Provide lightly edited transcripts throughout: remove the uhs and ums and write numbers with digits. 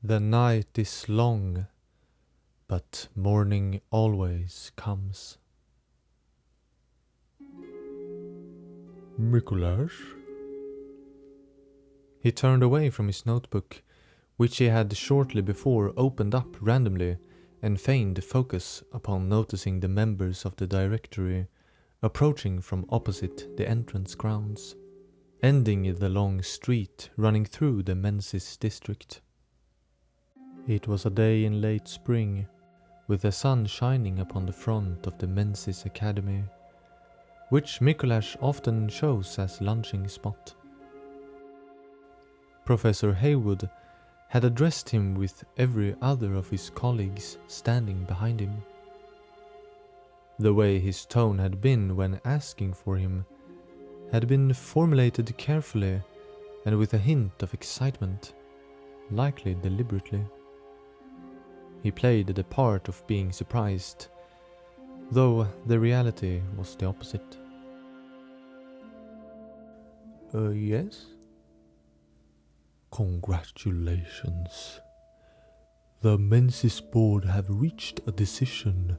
The night is long, but morning always comes. Mikuláš? He turned away from his notebook, which he had shortly before opened up randomly, and feigned focus upon noticing the members of the directory approaching from opposite the entrance grounds, ending the long street running through the Menzies district. It was a day in late spring, with the sun shining upon the front of the Menzies Academy, which Mikuláš often chose as lunching spot. Professor Haywood had addressed him with every other of his colleagues standing behind him. The way his tone had been when asking for him had been formulated carefully and with a hint of excitement, likely deliberately. He played the part of being surprised, though the reality was the opposite. Yes? Congratulations. The Menzies board have reached a decision,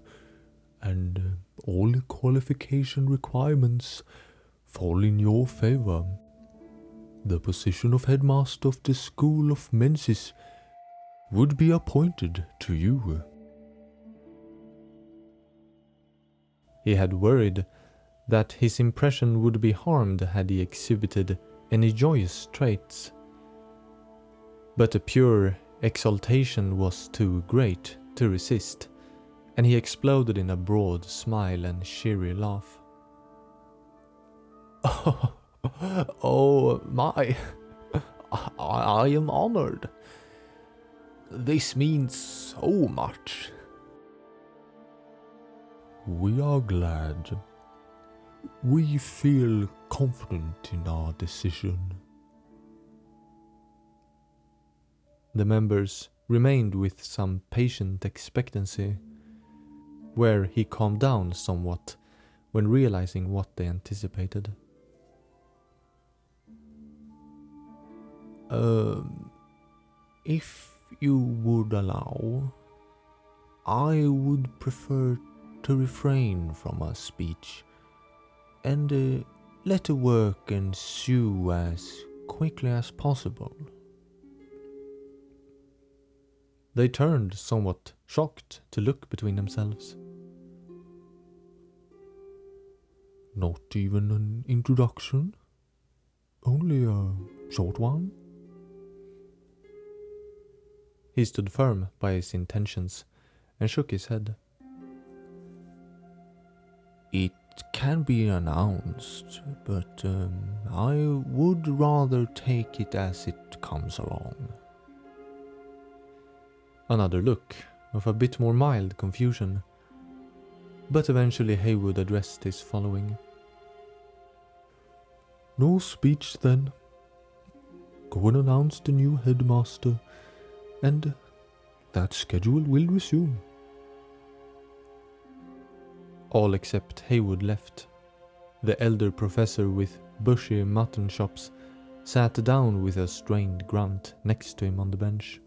and all qualification requirements fall in your favor. The position of headmaster of the school of Menzies would be appointed to you. He had worried that his impression would be harmed had he exhibited any joyous traits, but the pure exultation was too great to resist, and he exploded in a broad smile and cheery laugh. Oh my, I am honored. This means so much. We are glad. We feel confident in our decision. The members remained with some patient expectancy, where he calmed down somewhat when realizing what they anticipated. If you would allow, I would prefer to refrain from a speech and let the work ensue as quickly as possible. They turned somewhat shocked to look between themselves. Not even an introduction? Only a short one? He stood firm by his intentions and shook his head. It can be announced, but I would rather take it as it comes along. Another look of a bit more mild confusion, but eventually Haywood addressed his following. No speech then. Go and announce the new headmaster, and that schedule will resume. All except Haywood left. The elder professor with bushy mutton chops sat down with a strained grunt next to him on the bench.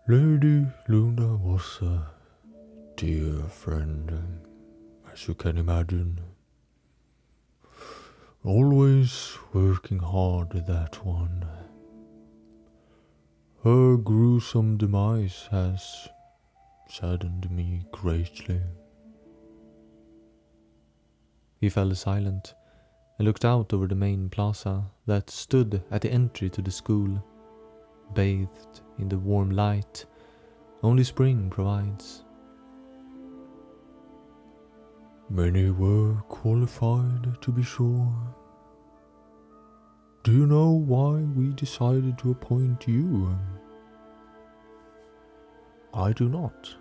Lady Luna was a dear friend, as you can imagine. Always working hard, that one. Her gruesome demise has saddened me greatly. He fell silent and looked out over the main plaza that stood at the entry to the school, bathed in the warm light only spring provides. Many were qualified, to be sure. Do you know why we decided to appoint you? I do not,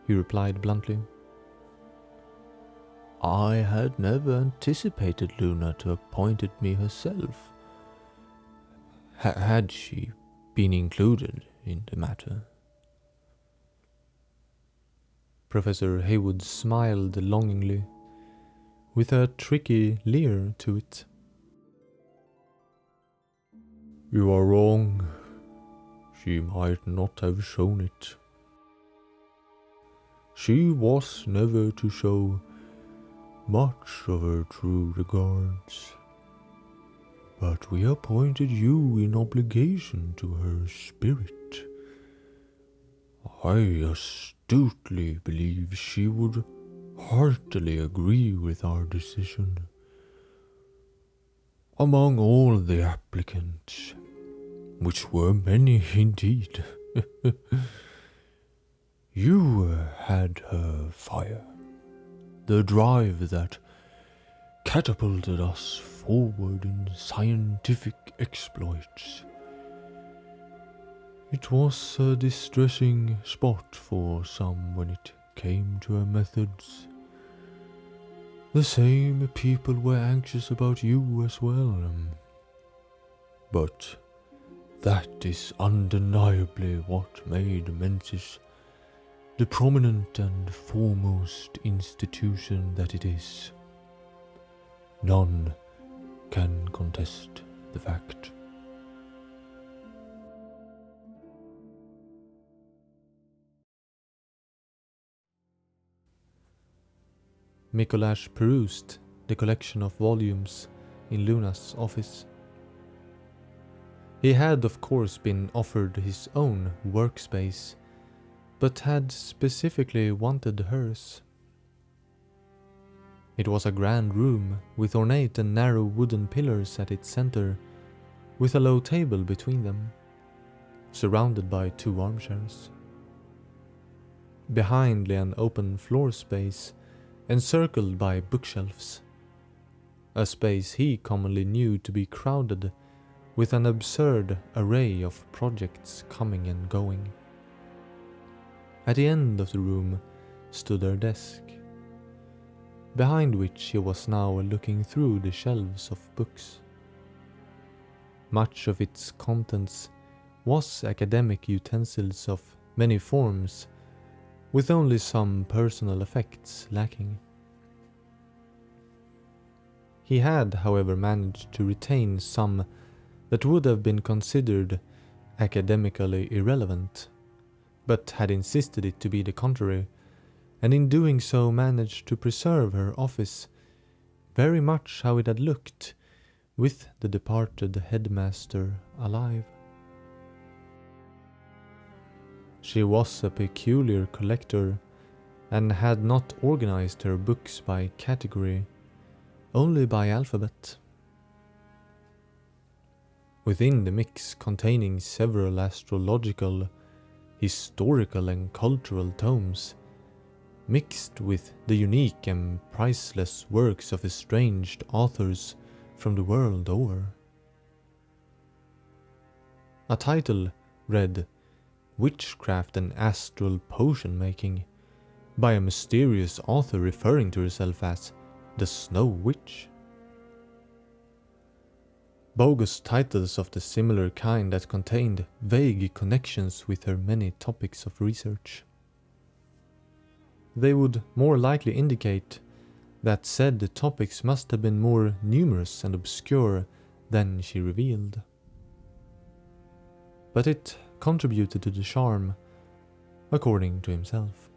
he replied bluntly. I had never anticipated Luna to have appointed me herself. Had she been included in the matter? Professor Haywood smiled longingly, with a tricky leer to it. You are wrong. She might not have shown it. She was never to show much of her true regards. But we appointed you in obligation to her spirit. I astutely believe she would heartily agree with our decision. Among all the applicants, which were many indeed, you had her fire, the drive that catapulted us forward in scientific exploits. It was a distressing spot for some when it came to her methods. The same people were anxious about you as well. But that is undeniably what made Mensis the prominent and foremost institution that it is. None can contest the fact. Mikolash perused the collection of volumes in Luna's office. He had of course been offered his own workspace, but had specifically wanted hers. It was a grand room with ornate and narrow wooden pillars at its center, with a low table between them, surrounded by 2 armchairs. Behind lay an open floor space, encircled by bookshelves, a space he commonly knew to be crowded with an absurd array of projects coming and going. At the end of the room stood her desk, behind which he was now looking through the shelves of books. Much of its contents was academic utensils of many forms, with only some personal effects lacking. He had, however, managed to retain some that would have been considered academically irrelevant, but had insisted it to be the contrary, and in doing so managed to preserve her office very much how it had looked with the departed headmaster alive. She was a peculiar collector, and had not organized her books by category, only by alphabet. Within the mix containing several astrological, historical and cultural tomes, mixed with the unique and priceless works of estranged authors from the world over. A title read Witchcraft and Astral Potion Making, by a mysterious author referring to herself as the Snow Witch. Bogus titles of the similar kind that contained vague connections with her many topics of research. They would more likely indicate that said topics must have been more numerous and obscure than she revealed. But it contributed to the charm, according to himself.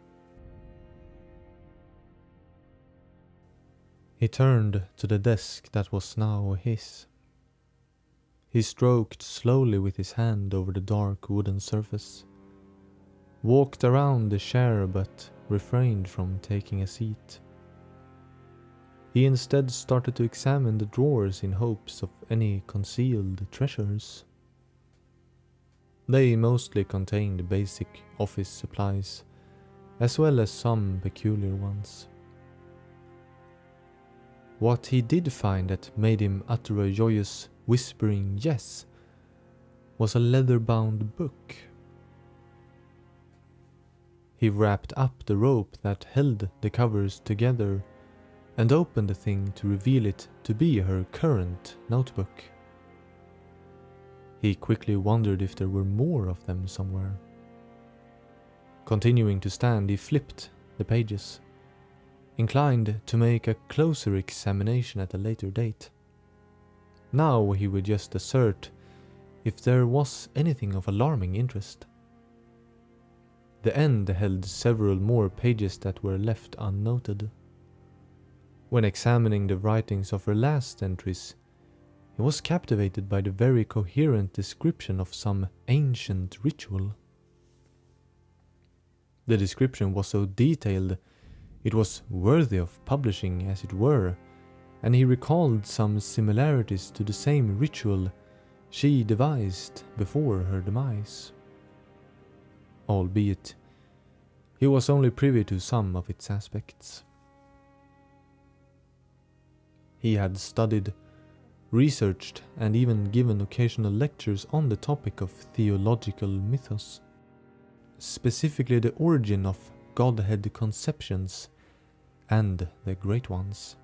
He turned to the desk that was now his. He stroked slowly with his hand over the dark wooden surface, walked around the chair but refrained from taking a seat. He instead started to examine the drawers in hopes of any concealed treasures. They mostly contained basic office supplies, as well as some peculiar ones. What he did find that made him utter a joyous, whispering yes was a leather-bound book. He wrapped up the rope that held the covers together and opened the thing to reveal it to be her current notebook. He quickly wondered if there were more of them somewhere. Continuing to stand, he flipped the pages, inclined to make a closer examination at a later date. Now he would just assert if there was anything of alarming interest. The end held several more pages that were left unnoted. When examining the writings of her last entries, he was captivated by the very coherent description of some ancient ritual. The description was so detailed, it was worthy of publishing, as it were, and he recalled some similarities to the same ritual she devised before her demise. Albeit, he was only privy to some of its aspects. He had studied, researched, and even given occasional lectures on the topic of theological mythos, specifically the origin of Godhead conceptions and the Great Ones.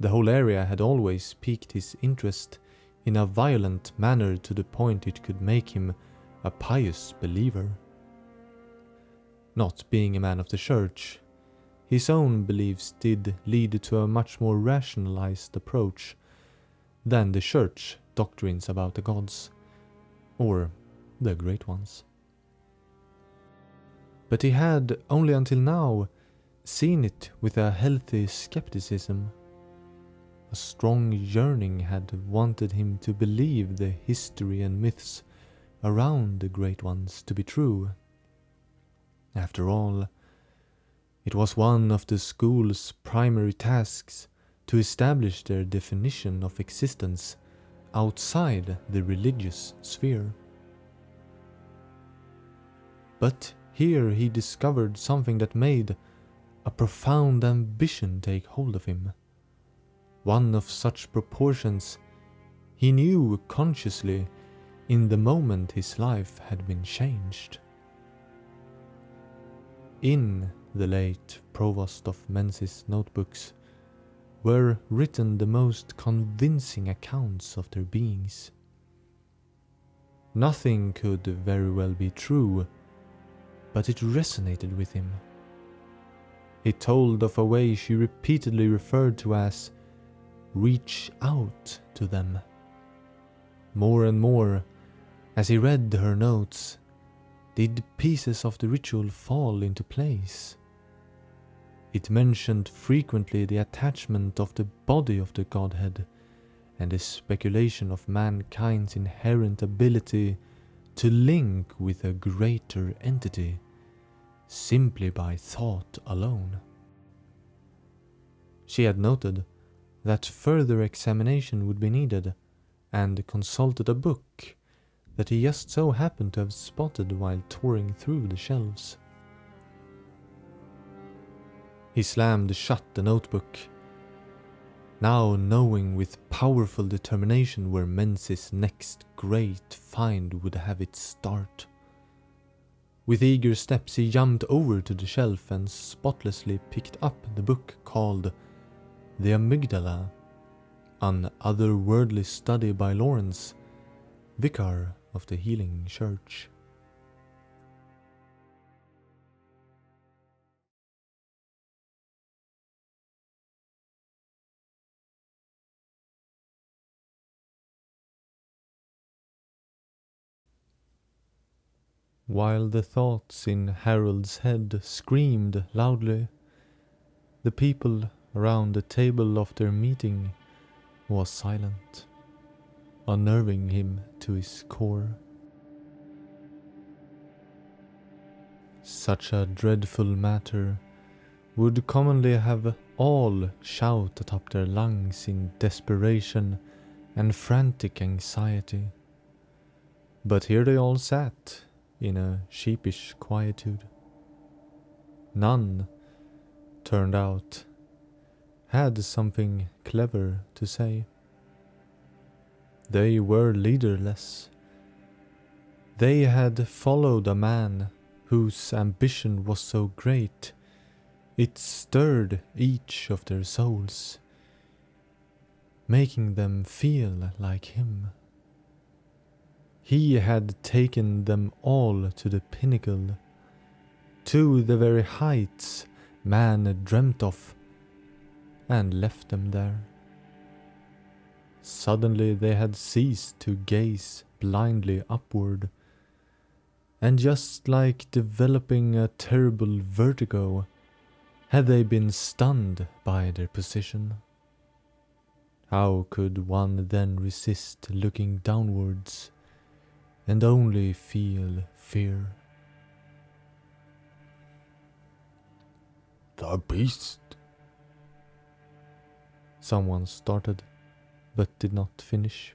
The whole area had always piqued his interest in a violent manner to the point it could make him a pious believer. Not being a man of the church, his own beliefs did lead to a much more rationalized approach than the church doctrines about the gods, or the Great Ones. But he had, only until now, seen it with a healthy skepticism. A strong yearning had wanted him to believe the history and myths around the Great Ones to be true. After all, it was one of the school's primary tasks to establish their definition of existence outside the religious sphere. But here he discovered something that made a profound ambition take hold of him. One of such proportions he knew consciously in the moment his life had been changed. In the late Provost of Menzies' notebooks were written the most convincing accounts of their beings. Nothing could very well be true, but it resonated with him. It told of a way she repeatedly referred to as reach out to them. More and more, as he read her notes, did pieces of the ritual fall into place. It mentioned frequently the attachment of the body of the Godhead and the speculation of mankind's inherent ability to link with a greater entity simply by thought alone. She had noted that further examination would be needed and consulted a book that he just so happened to have spotted while touring through the shelves. He slammed shut the notebook, now knowing with powerful determination where Menzies' next great find would have its start. With eager steps he jumped over to the shelf and spotlessly picked up the book called The Amygdala, an otherworldly study by Lawrence, vicar of the Healing Church. While the thoughts in Harold's head screamed loudly, the people around the table of their meeting was silent, unnerving him to his core. Such a dreadful matter would commonly have all shout atop their lungs in desperation and frantic anxiety. But here they all sat, in a sheepish quietude. None, turned out, had something clever to say. They were leaderless. They had followed a man whose ambition was so great, it stirred each of their souls, making them feel like him. He had taken them all to the pinnacle, to the very heights man dreamt of, and left them there. Suddenly they had ceased to gaze blindly upward, and just like developing a terrible vertigo, had they been stunned by their position. How could one then resist looking downwards and only feel fear? The beast? Someone started, but did not finish.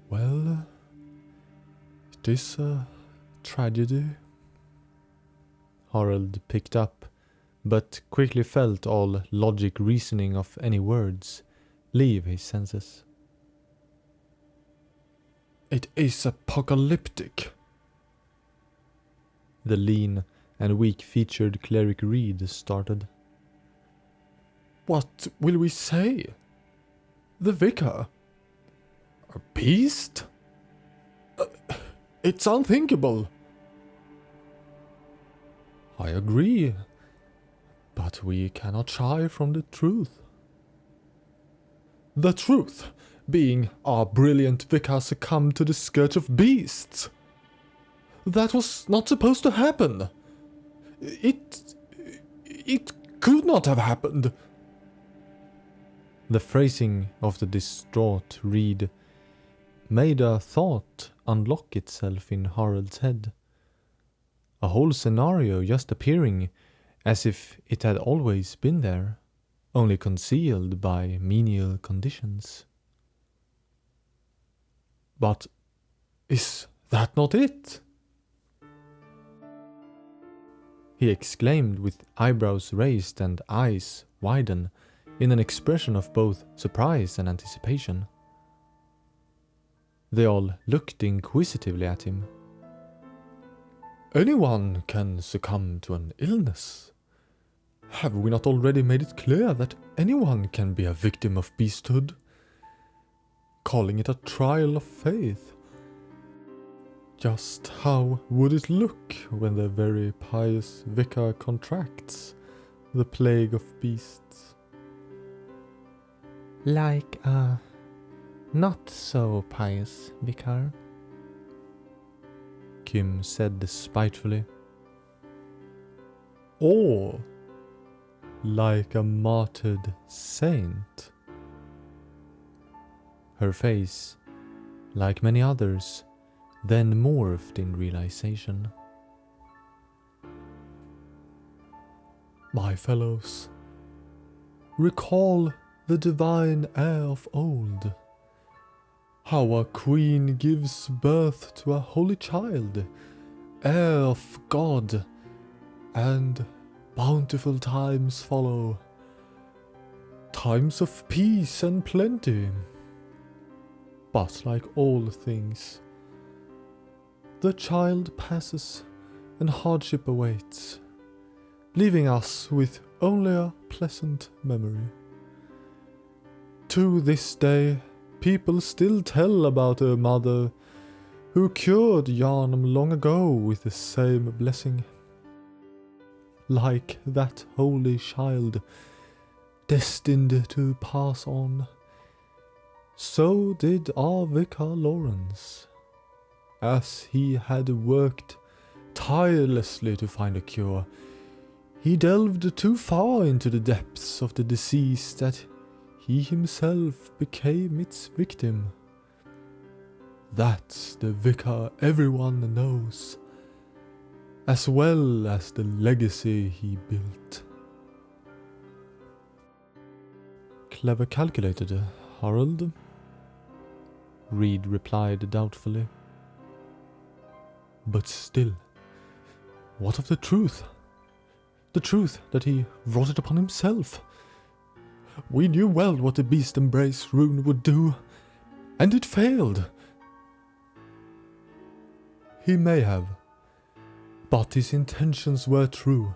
Well, it is a tragedy. Harald picked up, but quickly felt all logic reasoning of any words leave his senses. It is apocalyptic. The lean and weak-featured cleric Reed started. What will we say? The vicar? A beast? It's unthinkable. I agree, but we cannot shy from the truth. The truth being our brilliant vicar succumbed to the scourge of beasts. That was not supposed to happen. It could not have happened. The phrasing of the distraught Reed made a thought unlock itself in Harald's head. A whole scenario just appearing as if it had always been there, only concealed by menial conditions. But is that not it? He exclaimed with eyebrows raised and eyes widen in an expression of both surprise and anticipation. They all looked inquisitively at him. Anyone can succumb to an illness. Have we not already made it clear that anyone can be a victim of beasthood? Calling it a trial of faith. Just how would it look when the very pious vicar contracts the plague of beasts? Like a not so pious vicar, Kim said spitefully. Or like a martyred saint? Her face, like many others, then morphed in realization. My fellows, recall the divine air of old. How a queen gives birth to a holy child, heir of God, and bountiful times follow. Times of peace and plenty. But like all things, the child passes and hardship awaits, leaving us with only a pleasant memory. To this day, people still tell about a mother who cured Yarnum long ago with the same blessing. Like that holy child, destined to pass on, so did our vicar Lawrence, as he had worked tirelessly to find a cure. He delved too far into the depths of the disease that he himself became its victim. That's the vicar everyone knows, as well as the legacy he built. Clever calculated, Harald, Reed replied doubtfully. But still, what of the truth? The truth that he wrought it upon himself. We knew well what the Beast Embrace rune would do, and it failed. He may have, but his intentions were true.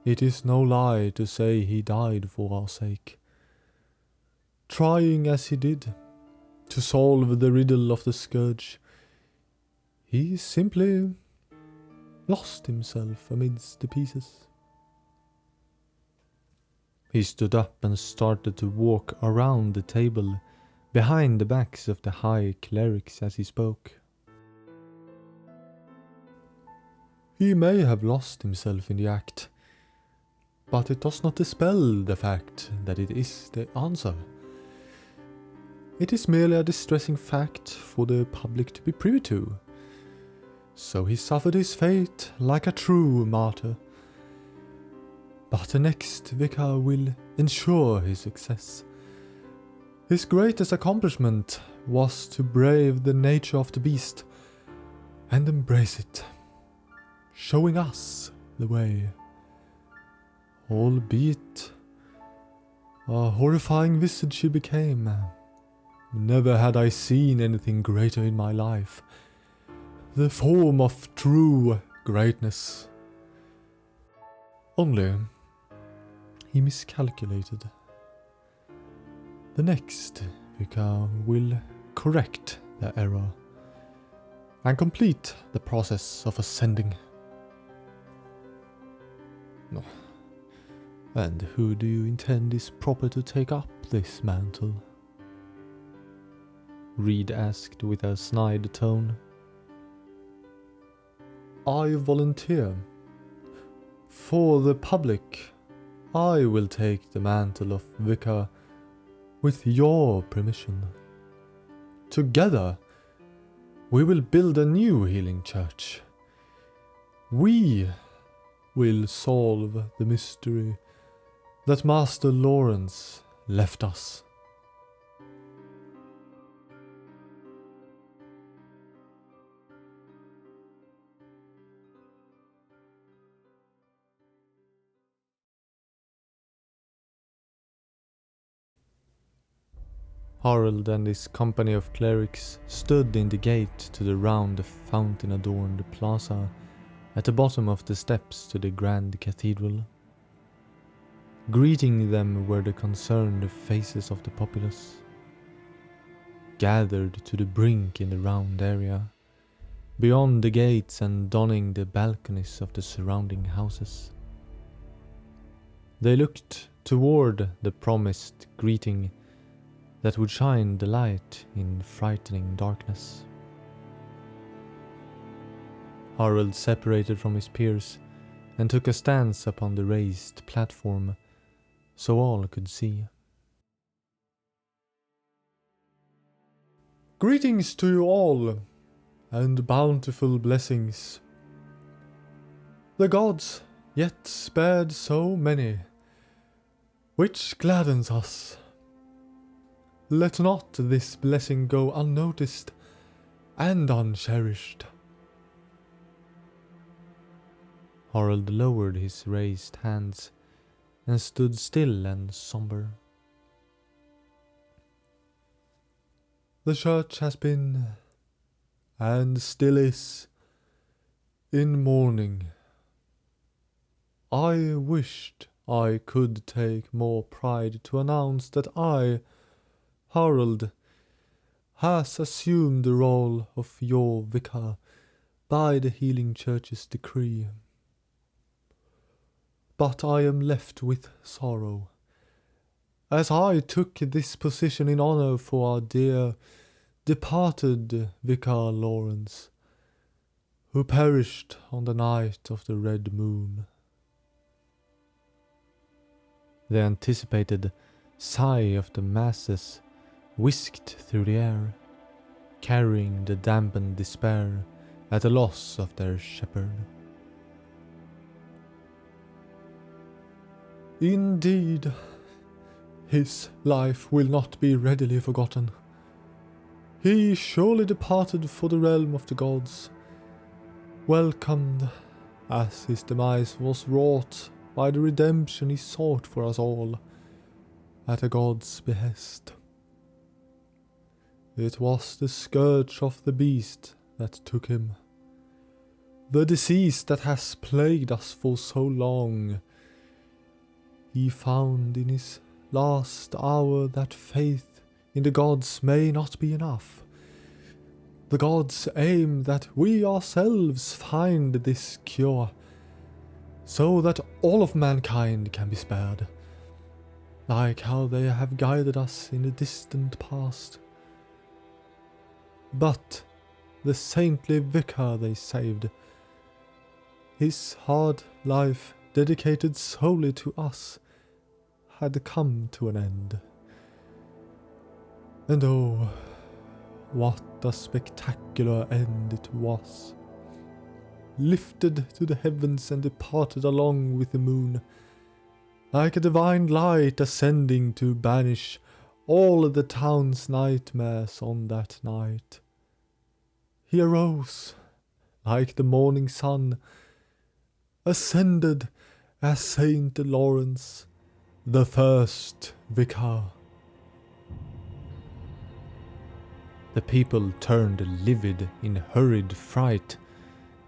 It is no lie to say he died for our sake. Trying as he did to solve the riddle of the scourge, he simply lost himself amidst the pieces. He stood up and started to walk around the table, behind the backs of the high clerics as he spoke. He may have lost himself in the act, but it does not dispel the fact that it is the answer. It is merely a distressing fact for the public to be privy to. So he suffered his fate like a true martyr. But the next vicar will ensure his success. His greatest accomplishment was to brave the nature of the beast and embrace it, showing us the way. Albeit a horrifying visage he became. Never had I seen anything greater in my life. The form of true greatness. Only he miscalculated. The next vicar will correct the error and complete the process of ascending. No. And who do you intend is proper to take up this mantle? Reed asked with a snide tone. I volunteer. For the public, I will take the mantle of vicar with your permission. Together, we will build a new healing church. We will solve the mystery that Master Lawrence left us. Harald and his company of clerics stood in the gate to the round fountain-adorned plaza at the bottom of the steps to the grand cathedral. Greeting them were the concerned faces of the populace, gathered to the brink in the round area, beyond the gates and donning the balconies of the surrounding houses. They looked toward the promised greeting that would shine the light in frightening darkness. Harald separated from his peers and took a stance upon the raised platform so all could see. Greetings to you all, and bountiful blessings. The gods yet spared so many, which gladdens us. Let not this blessing go unnoticed and uncherished. Harald lowered his raised hands and stood still and somber. The church has been, and still is, in mourning. I wished I could take more pride to announce that I, Harald, has assumed the role of your vicar by the Healing Church's decree. But I am left with sorrow, as I took this position in honor for our dear departed Vicar Lawrence, who perished on the night of the red moon. The anticipated sigh of the masses whisked through the air, carrying the dampened despair at the loss of their shepherd. Indeed, his life will not be readily forgotten. He surely departed for the realm of the gods, welcomed as his demise was wrought by the redemption he sought for us all, at a god's behest. It was the scourge of the beast that took him, the disease that has plagued us for so long. He found in his last hour that faith in the gods may not be enough. The gods aim that we ourselves find this cure, so that all of mankind can be spared. like how they have guided us in the distant past. But the saintly vicar they saved, his hard life dedicated solely to us, had come to an end. And oh, what a spectacular end it was. Lifted to the heavens and departed along with the moon, like a divine light ascending to banish all the town's nightmares on that night. He arose, like the morning sun, ascended as Saint Lawrence, the first vicar. The people turned livid in hurried fright,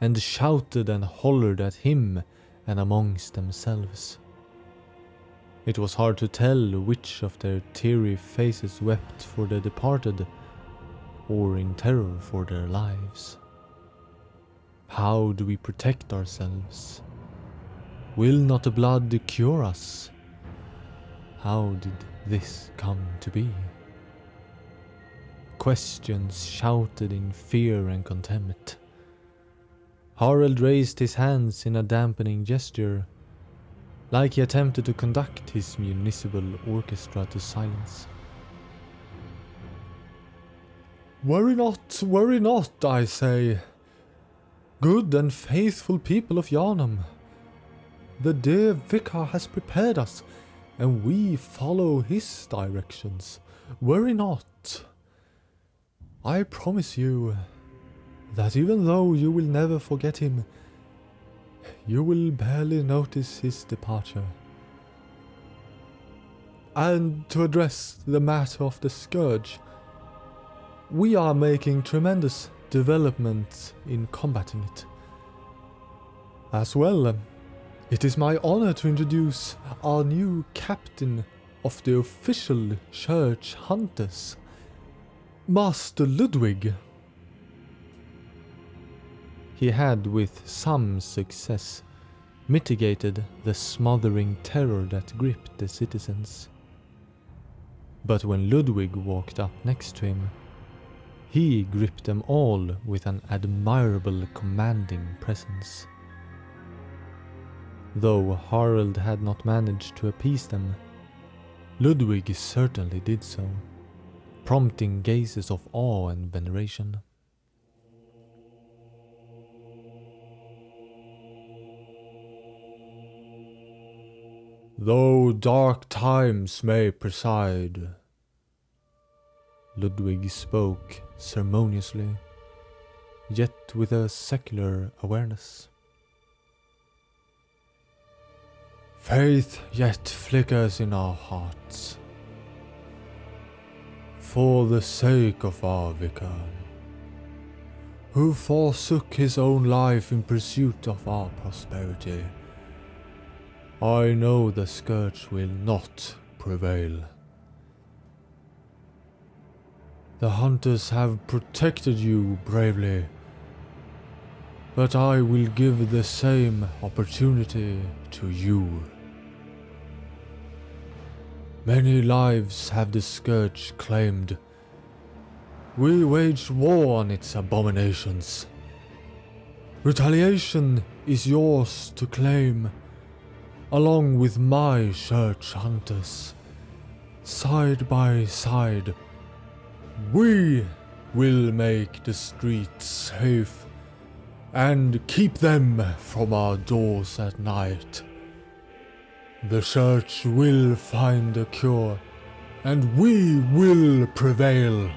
and shouted and hollered at him and amongst themselves. It was hard to tell which of their teary faces wept for the departed, or in terror for their lives. How do we protect ourselves? Will not the blood cure us? How did this come to be? Questions shouted in fear and contempt. Harald raised his hands in a dampening gesture, like he attempted to conduct his municipal orchestra to silence. Worry not, I say, good and faithful people of Yharnam. The dear vicar has prepared us, and we follow his directions. Worry not. I promise you that even though you will never forget him, you will barely notice his departure. And to address the matter of the scourge, we are making tremendous developments in combating it. As well, it is my honor to introduce our new captain of the official church hunters, Master Ludwig. He had with some success mitigated the smothering terror that gripped the citizens. But when Ludwig walked up next to him, he gripped them all with an admirable commanding presence. Though Harald had not managed to appease them, Ludwig certainly did so, prompting gazes of awe and veneration. Though dark times may preside, Ludwig spoke ceremoniously, yet with a secular awareness. Faith yet flickers in our hearts. For the sake of our vicar, who forsook his own life in pursuit of our prosperity, I know the scourge will not prevail. The hunters have protected you bravely, but I will give the same opportunity to you. Many lives have the scourge claimed. We waged war on its abominations. Retaliation is yours to claim, along with my church hunters. Side by side, we will make the streets safe and keep them from our doors at night. The church will find a cure, and we will prevail.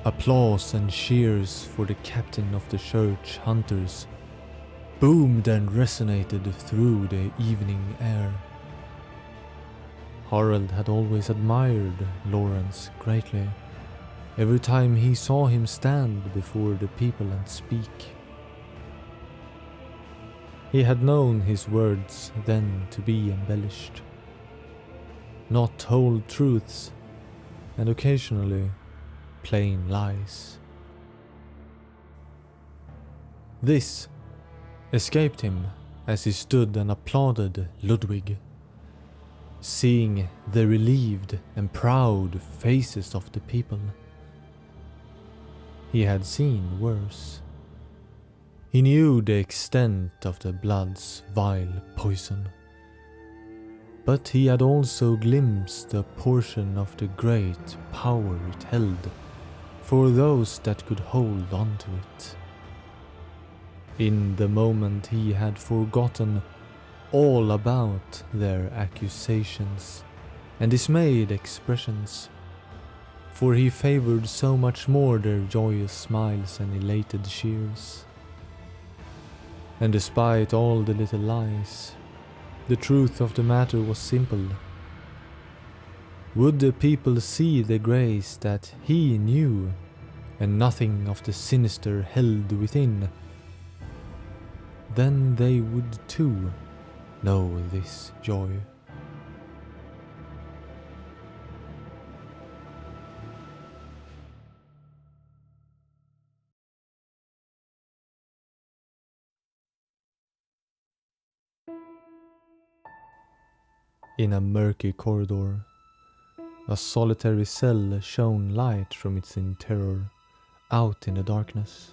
Applause and cheers for the captain of the church hunters boomed and resonated through the evening air. Harald had always admired Lawrence greatly, every time he saw him stand before the people and speak. He had known his words then to be embellished, not whole truths, and occasionally plain lies. This escaped him as he stood and applauded Ludwig, seeing the relieved and proud faces of the people. He had seen worse. He knew the extent of the blood's vile poison, but he had also glimpsed a portion of the great power it held for those that could hold on to it. In the moment he had forgotten all about their accusations and dismayed expressions, for he favored so much more their joyous smiles and elated cheers. And despite all the little lies, the truth of the matter was simple. Would the people see the grace that he knew, and nothing of the sinister held within, then they would too know this joy. In a murky corridor, a solitary cell shone light from its interior out in the darkness.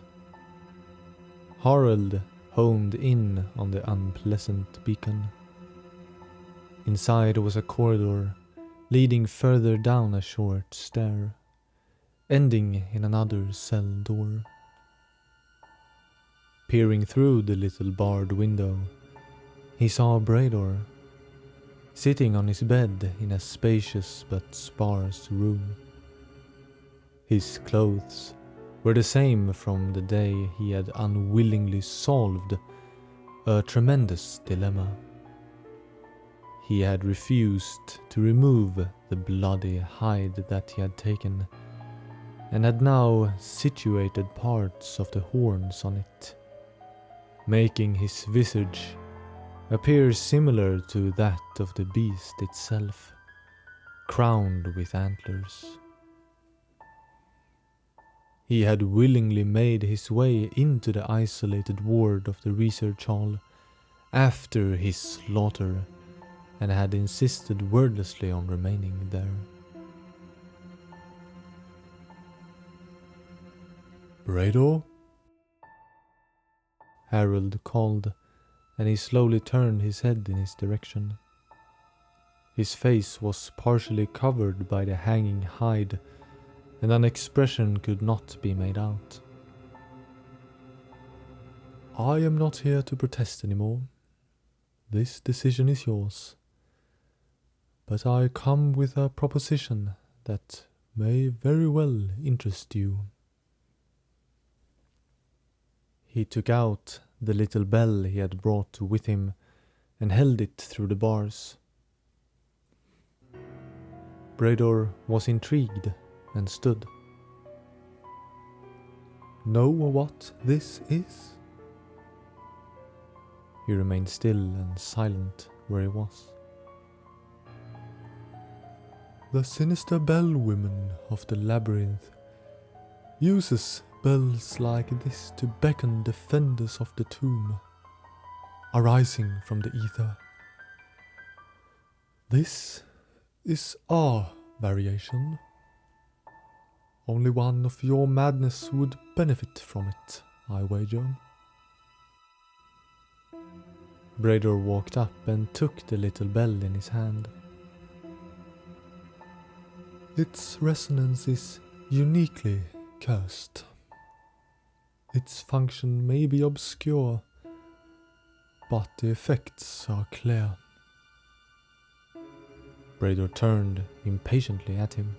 Harald homed in on the unpleasant beacon. Inside was a corridor leading further down a short stair, ending in another cell door. Peering through the little barred window, he saw Brador, sitting on his bed in a spacious but sparse room. His clothes were the same from the day he had unwillingly solved a tremendous dilemma. He had refused to remove the bloody hide that he had taken, and had now situated parts of the horns on it, making his visage appear similar to that of the beast itself, crowned with antlers. He had willingly made his way into the isolated ward of the research hall after his slaughter, and had insisted wordlessly on remaining there. Brador? Harold called, and he slowly turned his head in his direction. His face was partially covered by the hanging hide, and an expression could not be made out. I am not here to protest anymore. This decision is yours. But I come with a proposition that may very well interest you. He took out the little bell he had brought with him and held it through the bars. Brador was intrigued and stood. Know what this is? He remained still and silent where he was. The sinister bellwoman of the labyrinth uses bells like this to beckon defenders of the tomb, arising from the ether. This is our variation. Only one of your madness would benefit from it, I wager. Brador walked up and took the little bell in his hand. Its resonance is uniquely cursed. Its function may be obscure, but the effects are clear. Brador turned impatiently at him.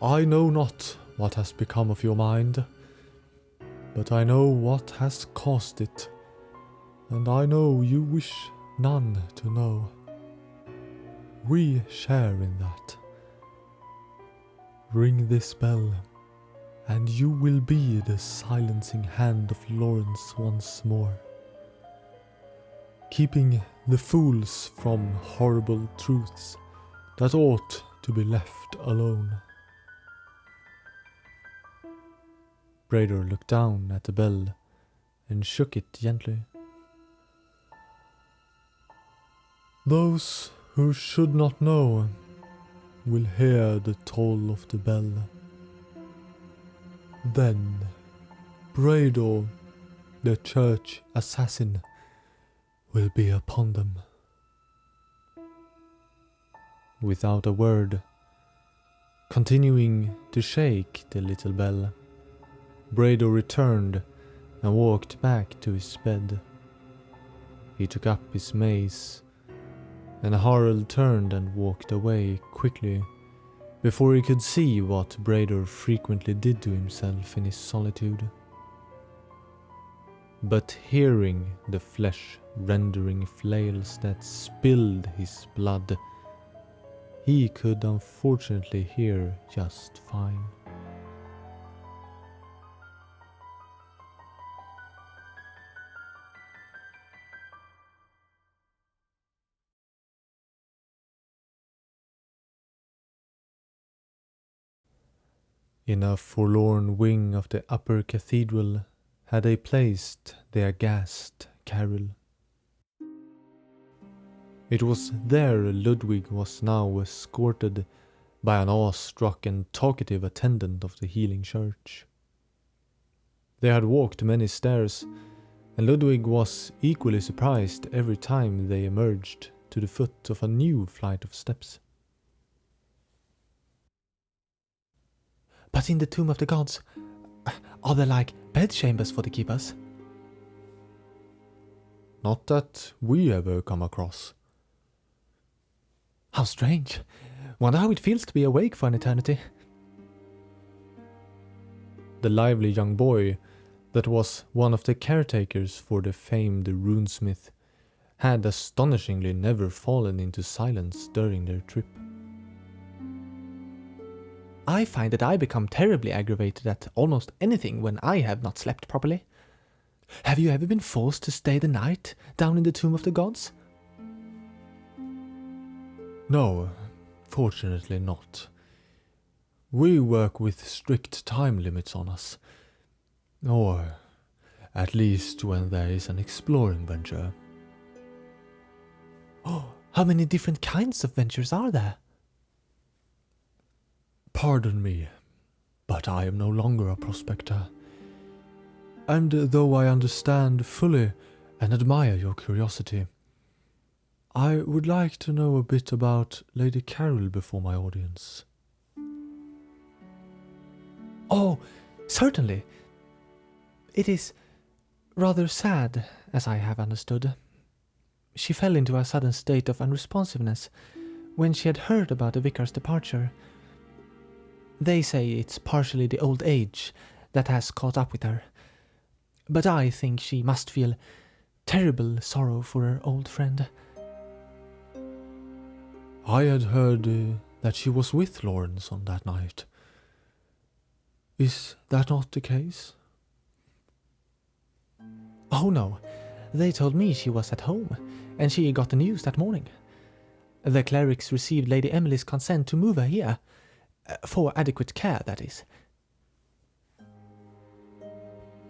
I know not what has become of your mind, but I know what has caused it, and I know you wish none to know. We share in that. Ring this bell, and you will be the silencing hand of Lawrence once more, keeping the fools from horrible truths that ought to be left alone. Brador looked down at the bell and shook it gently. Those who should not know will hear the toll of the bell. Then Brador, the church assassin, will be upon them. Without a word, continuing to shake the little bell, Brador returned and walked back to his bed. He took up his mace, and Harald turned and walked away quickly before he could see what Brador frequently did to himself in his solitude. But hearing the flesh-rendering flails that spilled his blood, he could unfortunately hear just fine. In a forlorn wing of the upper cathedral had they placed the aghast Carol. It was there Ludwig was now escorted by an awe-struck and talkative attendant of the healing church. They had walked many stairs, and Ludwig was equally surprised every time they emerged to the foot of a new flight of steps. But in the Tomb of the Gods, are there like bedchambers for the keepers? Not that we ever come across. How strange. Wonder how it feels to be awake for an eternity. The lively young boy that was one of the caretakers for the famed runesmith had astonishingly never fallen into silence during their trip. I find that I become terribly aggravated at almost anything when I have not slept properly. Have you ever been forced to stay the night down in the Tomb of the Gods? No, fortunately not. We work with strict time limits on us. Or, at least when there is an exploring venture. Oh, how many different kinds of ventures are there? Pardon me, but I am no longer a prospector. And though I understand fully and admire your curiosity, I would like to know a bit about Lady Carol before my audience. Oh, certainly. It is rather sad, as I have understood. She fell into a sudden state of unresponsiveness when she had heard about the vicar's departure. They say it's partially the old age that has caught up with her, but I think she must feel terrible sorrow for her old friend. I had heard that she was with Lawrence on that night. Is that not the case? Oh no, they told me she was at home, and she got the news that morning. The clerics received Lady Emily's consent to move her here. For adequate care, that is.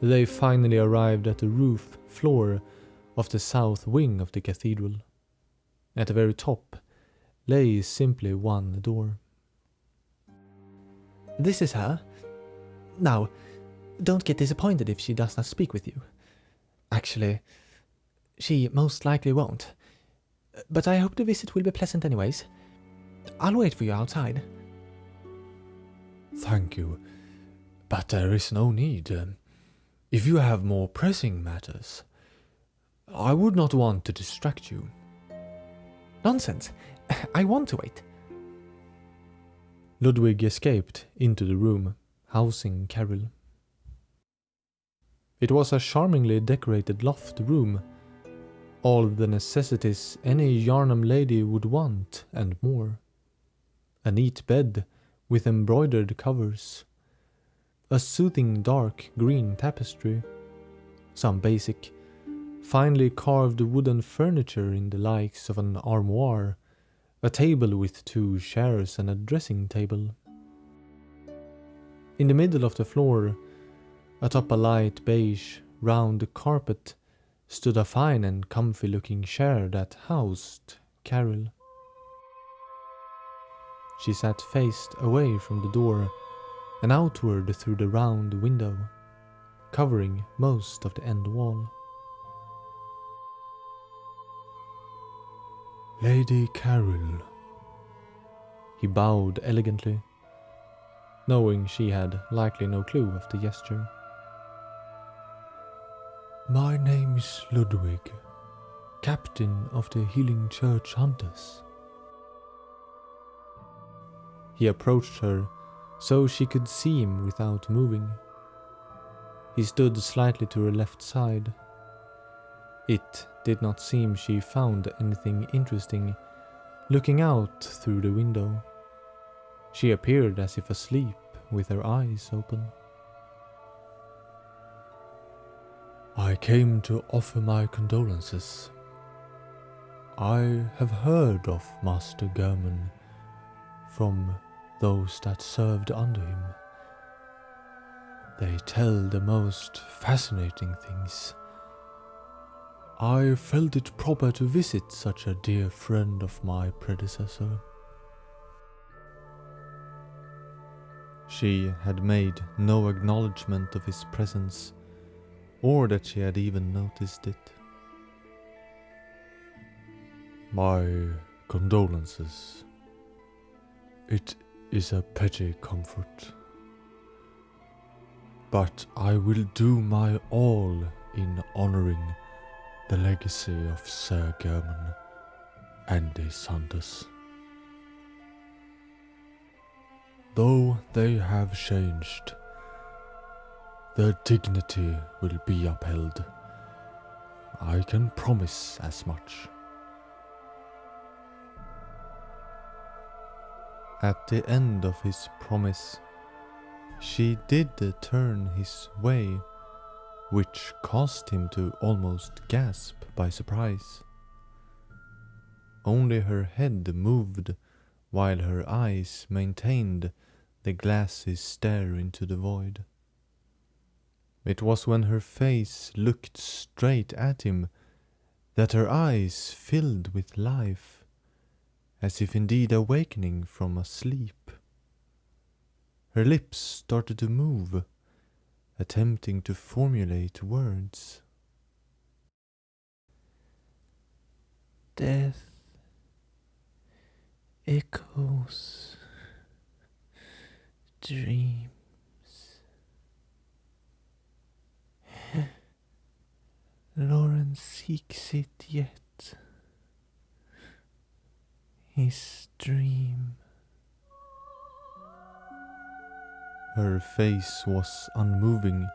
They finally arrived at the roof floor of the south wing of the cathedral. At the very top lay simply one door. This is her. Now, don't get disappointed if she does not speak with you. Actually, she most likely won't. But I hope the visit will be pleasant anyways. I'll wait for you outside. Thank you, but there is no need. If you have more pressing matters, I would not want to distract you. Nonsense. I want to wait. Ludwig escaped into the room, housing Carol. It was a charmingly decorated loft room, all the necessities any Yarnam lady would want and more. A neat bed with embroidered covers, a soothing dark green tapestry, some basic, finely carved wooden furniture in the likes of an armoire, a table with 2 chairs and a dressing table. In the middle of the floor, atop a light beige round the carpet stood a fine and comfy-looking chair that housed Carol. She sat faced away from the door and outward through the round window, covering most of the end wall. Lady Carol. He bowed elegantly, knowing she had likely no clue of the gesture. My name is Ludwig, captain of the Healing Church Hunters. He approached her so she could see him without moving. He stood slightly to her left side. It did not seem she found anything interesting looking out through the window. She appeared as if asleep with her eyes open. I came to offer my condolences. I have heard of Master German from those that served under him. They tell the most fascinating things. I felt it proper to visit such a dear friend of my predecessor. She had made no acknowledgement of his presence, or that she had even noticed it. My condolences. It is a petty comfort. But I will do my all in honoring the legacy of Sir German and his hunters. Though they have changed, their dignity will be upheld. I can promise as much. At the end of his promise, she did turn his way, which caused him to almost gasp by surprise. Only her head moved, while her eyes maintained the glassy stare into the void. It was when her face looked straight at him that her eyes filled with life, as if indeed awakening from a sleep. Her lips started to move, attempting to formulate words. Death echoes dreams. Lauren seeks it yet. His dream. Her face was unmoving,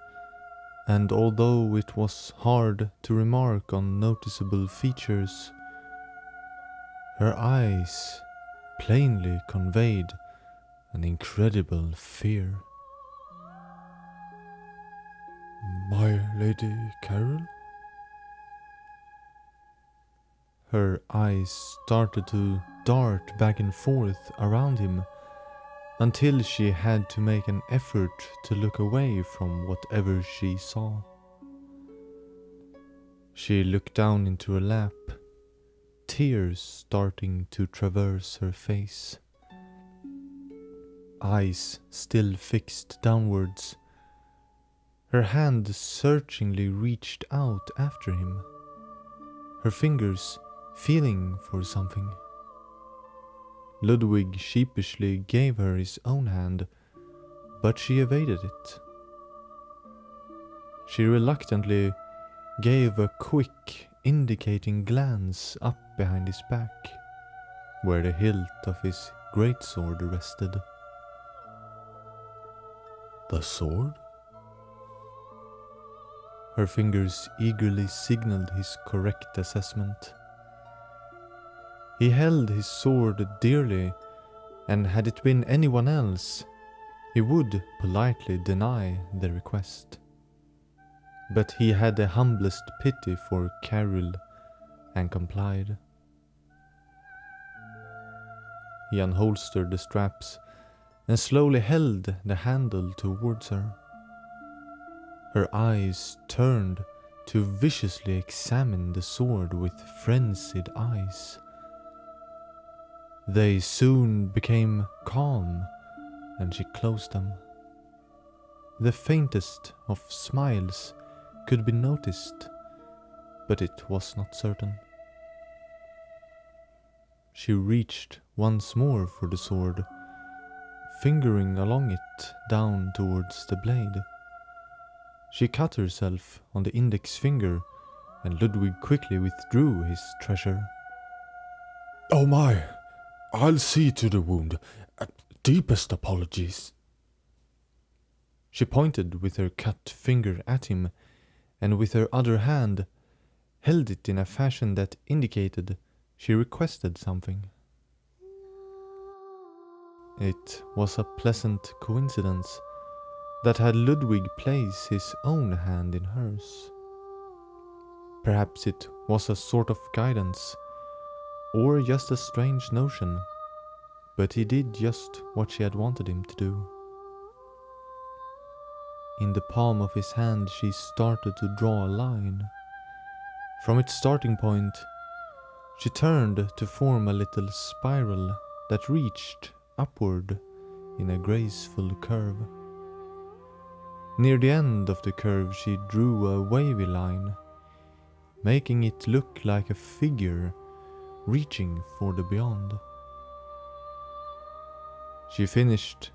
and although it was hard to remark on noticeable features, her eyes plainly conveyed an incredible fear. My Lady Carol? Her eyes started to dart back and forth around him, until she had to make an effort to look away from whatever she saw. She looked down into her lap, tears starting to traverse her face. Eyes still fixed downwards, her hand searchingly reached out after him, her fingers feeling for something. Ludwig sheepishly gave her his own hand, but she evaded it. She reluctantly gave a quick, indicating glance up behind his back, where the hilt of his greatsword rested. The sword? Her fingers eagerly signaled his correct assessment. He held his sword dearly, and had it been anyone else, he would politely deny the request. But he had the humblest pity for Carol and complied. He unholstered the straps and slowly held the handle towards her. her eyes turned to viciously examine the sword with frenzied eyes. They soon became calm, and she closed them. The faintest of smiles could be noticed, but it was not certain. She reached once more for the sword, fingering along it down towards the blade. She cut herself on the index finger, and Ludwig quickly withdrew his treasure. Oh my, I'll see to the wound. Deepest apologies. She pointed with her cut finger at him, and with her other hand held it in a fashion that indicated she requested something. It was a pleasant coincidence that had Ludwig placed his own hand in hers. Perhaps it was a sort of guidance, or just a strange notion, but he did just what she had wanted him to do. In the palm of his hand she started to draw a line. From its starting point, she turned to form a little spiral that reached upward in a graceful curve. Near the end of the curve she drew a wavy line, making it look like a figure reaching for the beyond. She finished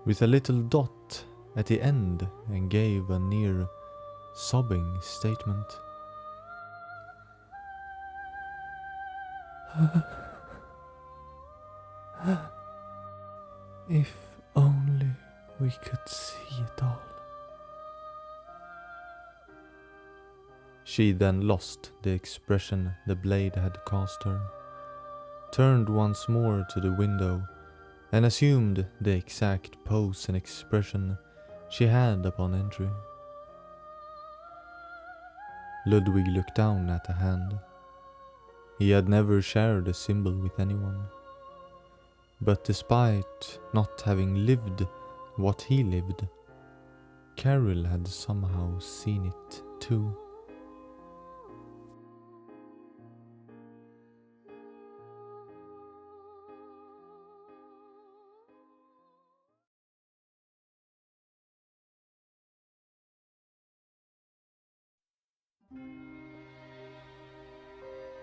with a little dot at the end and gave a near sobbing statement. If only we could see it all. She then lost the expression the blade had caused her, turned once more to the window, and assumed the exact pose and expression she had upon entry. Ludwig looked down at the hand. He had never shared a symbol with anyone, but despite not having lived what he lived, Carol had somehow seen it too.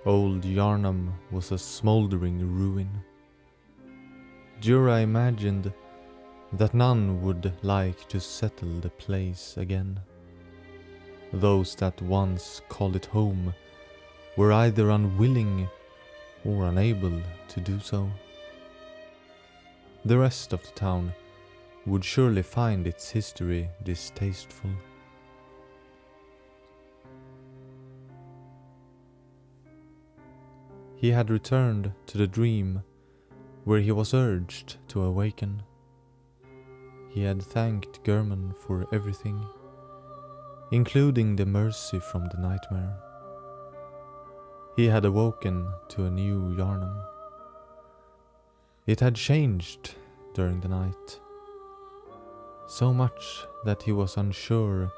Old Yarnam was a smouldering ruin. Jura imagined that none would like to settle the place again. Those that once called it home were either unwilling or unable to do so. The rest of the town would surely find its history distasteful. He had returned to the dream where he was urged to awaken. He had thanked German for everything, including the mercy from the nightmare. He had awoken to a new Yarnam. It had changed during the night, so much that he was unsure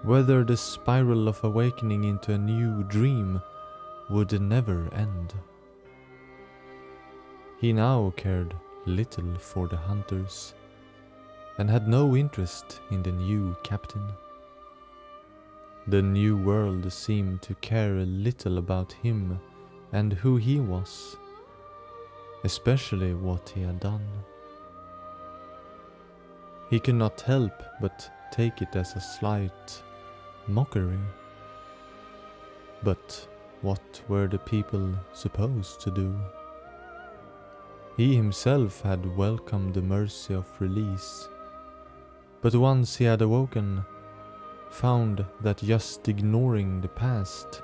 whether the spiral of awakening into a new dream would never end. He now cared little for the hunters, and had no interest in the new captain. The new world seemed to care little about him and who he was, especially what he had done. He could not help but take it as a slight mockery. But what were the people supposed to do? He himself had welcomed the mercy of release, but once he had awoken, found that just ignoring the past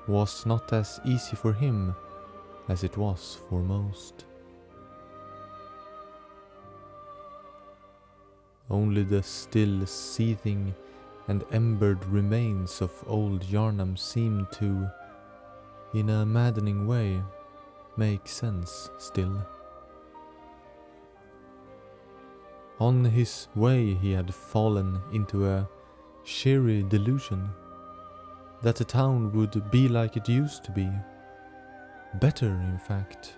was not as easy for him as it was for most. Only the still seething and embered remains of old Yarnam seemed to, in a maddening way, make sense still. On his way he had fallen into a cheery delusion that the town would be like it used to be. Better, in fact.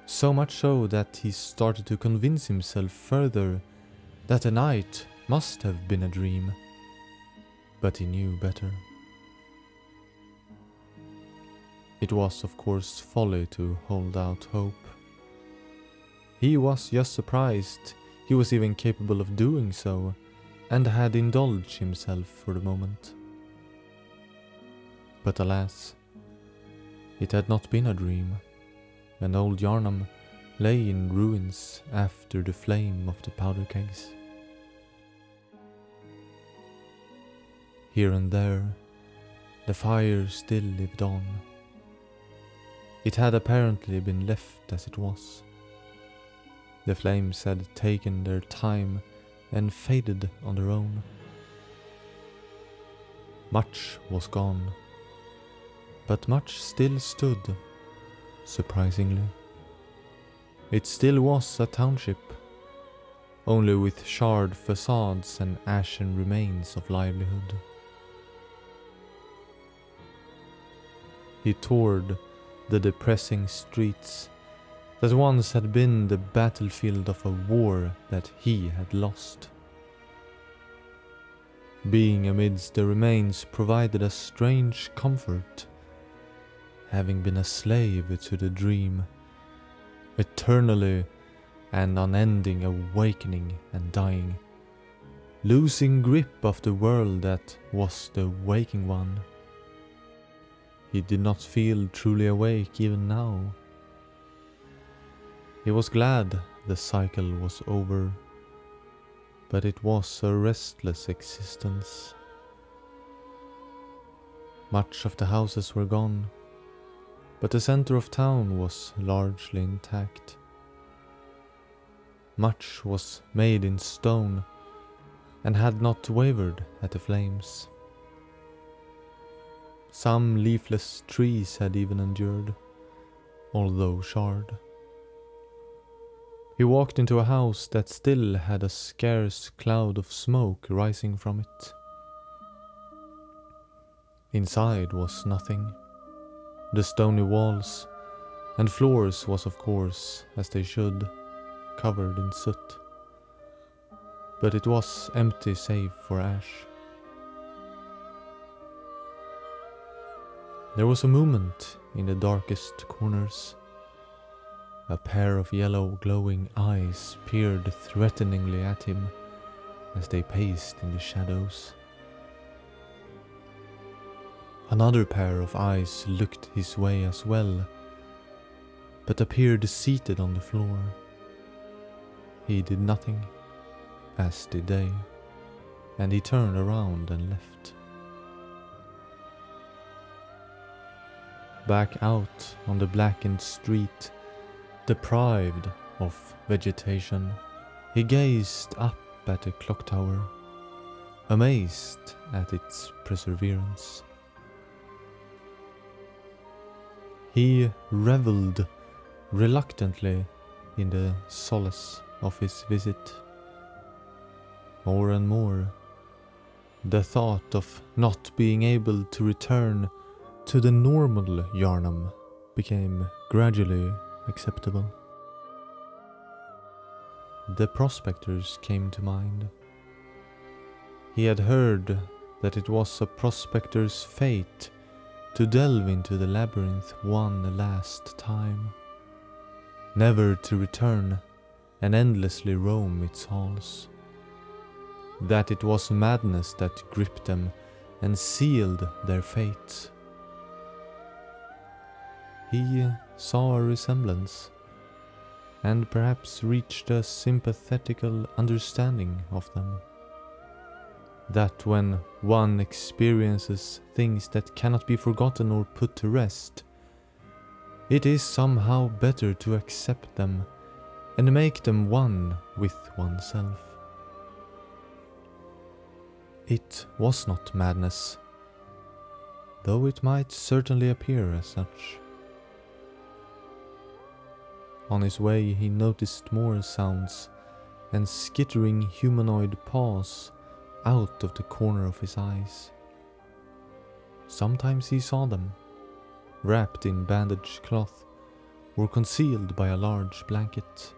So much so that he started to convince himself further that the night must have been a dream. But he knew better. It was, of course, folly to hold out hope. He was just surprised he was even capable of doing so, and had indulged himself for the moment. But alas, it had not been a dream, and old Yarnam lay in ruins after the flame of the powder kegs. Here and there, the fire still lived on. It had apparently been left as it was. The flames had taken their time and faded on their own. Much was gone, but much still stood, surprisingly. It still was a township, only with charred facades and ashen remains of livelihood. He toured the depressing streets that once had been the battlefield of a war that he had lost. Being amidst the remains provided a strange comfort, having been a slave to the dream, eternally and unending awakening and dying, losing grip of the world that was the waking one. He did not feel truly awake even now. He was glad the cycle was over, but it was a restless existence. Much of the houses were gone, but the center of town was largely intact. Much was made in stone and had not wavered at the flames. Some leafless trees had even endured, although charred. He walked into a house that still had a scarce cloud of smoke rising from it. Inside was nothing. The stony walls and floors was, of course, as they should, covered in soot. But it was empty save for ash. There was a movement in the darkest corners. A pair of yellow glowing eyes peered threateningly at him as they paced in the shadows. Another pair of eyes looked his way as well, but appeared seated on the floor. He did nothing, as did they, and he turned around and left. Back out on the blackened street, deprived of vegetation, he gazed up at the clock tower, amazed at its perseverance. He revelled reluctantly in the solace of his visit. More and more, the thought of not being able to return to the normal Yarnam became gradually acceptable. The prospectors came to mind. He had heard that it was a prospector's fate to delve into the labyrinth one last time, never to return and endlessly roam its halls. That it was madness that gripped them and sealed their fate. He saw a resemblance, and perhaps reached a sympathetical understanding of them. That when one experiences things that cannot be forgotten or put to rest, it is somehow better to accept them and make them one with oneself. It was not madness, though it might certainly appear as such. On his way he noticed more sounds and skittering humanoid paws out of the corner of his eyes. Sometimes he saw them, wrapped in bandaged cloth or concealed by a large blanket.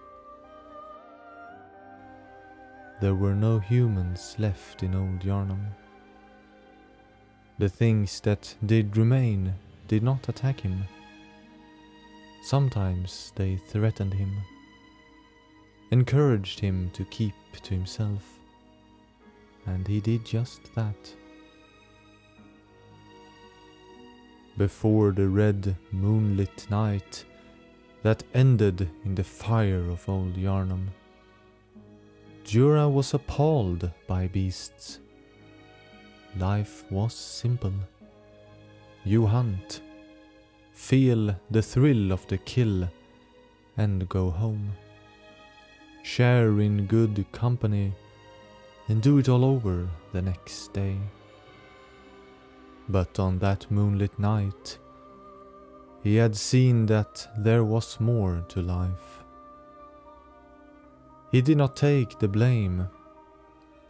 There were no humans left in old Yarnum. The things that did remain did not attack him. Sometimes they threatened him, encouraged him to keep to himself, and he did just that. Before the red moonlit night that ended in the fire of old Yarnum, Jura was appalled by beasts. Life was simple. You hunt, feel the thrill of the kill, and go home. Share in good company, and do it all over the next day. But on that moonlit night, he had seen that there was more to life. He did not take the blame,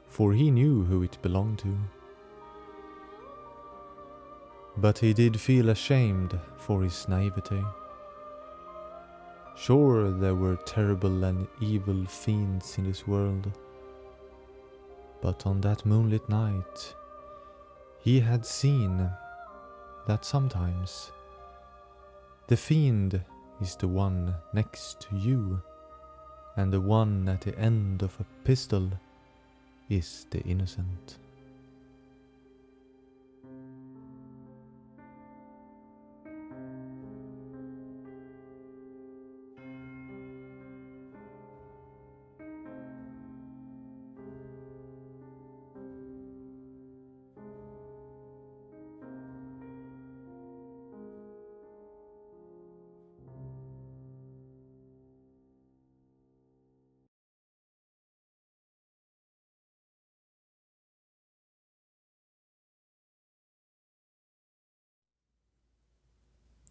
for he knew who it belonged to. But he did feel ashamed for his naivety. Sure, there were terrible and evil fiends in this world, but on that moonlit night, he had seen that sometimes the fiend is the one next to you, and the one at the end of a pistol is the innocent.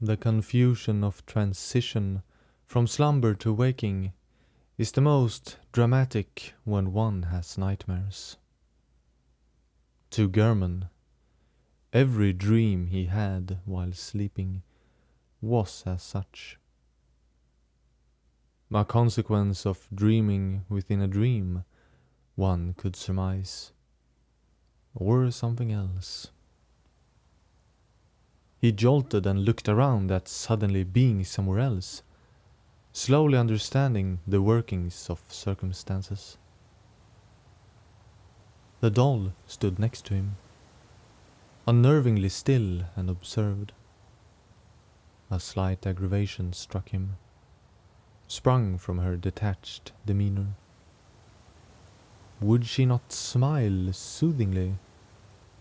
The confusion of transition from slumber to waking is the most dramatic when one has nightmares. To German, every dream he had while sleeping was as such. A consequence of dreaming within a dream, one could surmise, or something else. He jolted and looked around at suddenly being somewhere else, slowly understanding the workings of circumstances. The doll stood next to him, unnervingly still and observed. A slight aggravation struck him, sprung from her detached demeanor. Would she not smile soothingly,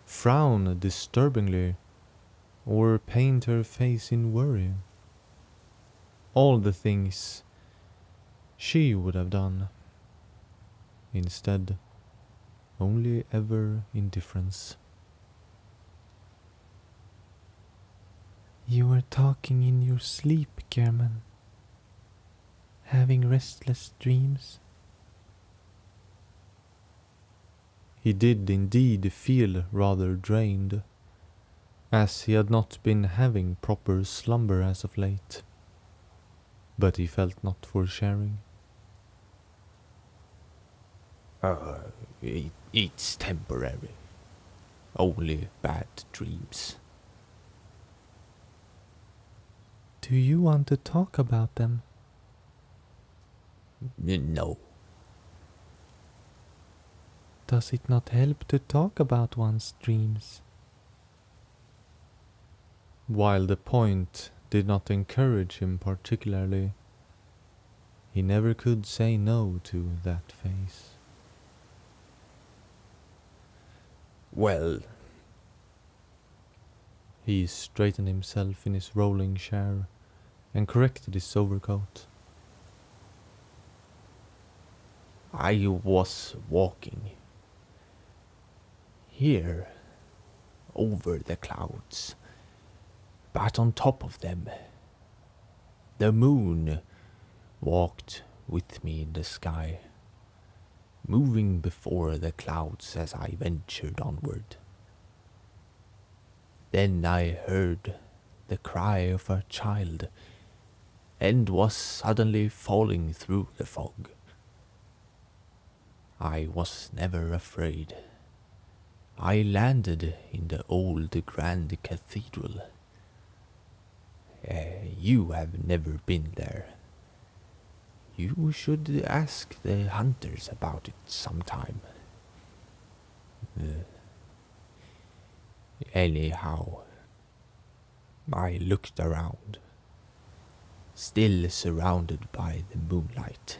frown disturbingly, or paint her face in worry? All the things she would have done. Instead, only ever indifference. You were talking in your sleep, German. Having restless dreams. He did indeed feel rather drained, as he had not been having proper slumber as of late. But he felt not for sharing. It's temporary. Only bad dreams. Do you want to talk about them? No. Does it not help to talk about one's dreams? While the point did not encourage him particularly, he never could say no to that face. Well, he straightened himself in his rolling chair and corrected his overcoat. I was walking here over the clouds, but on top of them the moon walked with me in the sky. moving before the clouds as I ventured onward. Then I heard the cry of a child, and was suddenly falling through the fog. I was never afraid. I landed in the old grand cathedral. You have never been there. You should ask the hunters about it sometime. Anyhow, I looked around, still surrounded by the moonlight.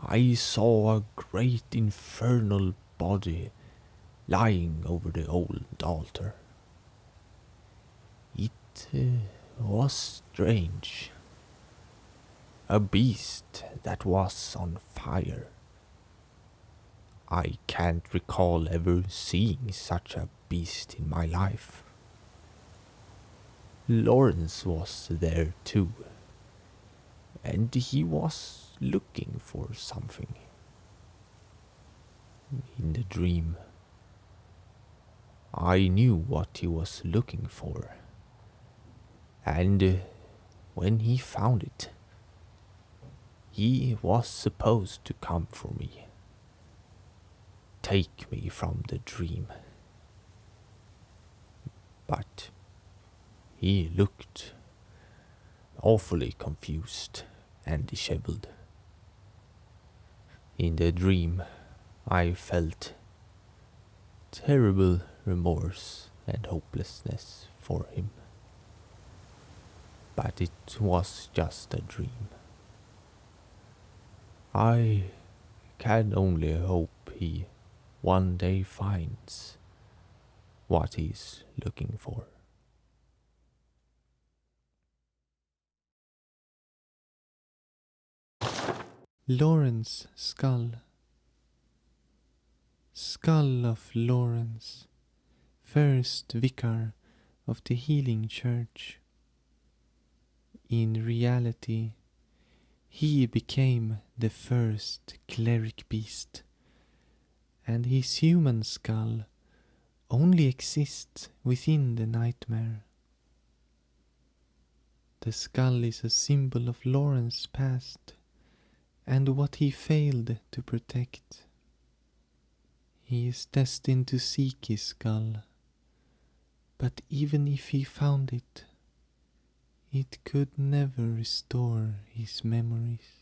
I saw a great infernal body lying over the old altar. It was strange. A beast that was on fire. I can't recall ever seeing such a beast in my life. Lawrence was there too, and he was looking for something. In the dream, I knew what he was looking for, and when he found it, he was supposed to come for me, take me from the dream. But he looked awfully confused and disheveled. In the dream, I felt terrible remorse and hopelessness for him. But it was just a dream. I can only hope he one day finds what he's looking for. Lawrence Skull. Skull of Lawrence, first vicar of the Healing Church. In reality, he became the first cleric beast, and his human skull only exists within the nightmare. The skull is a symbol of Lawrence's past and what he failed to protect. He is destined to seek his skull, but even if he found it, it could never restore his memories.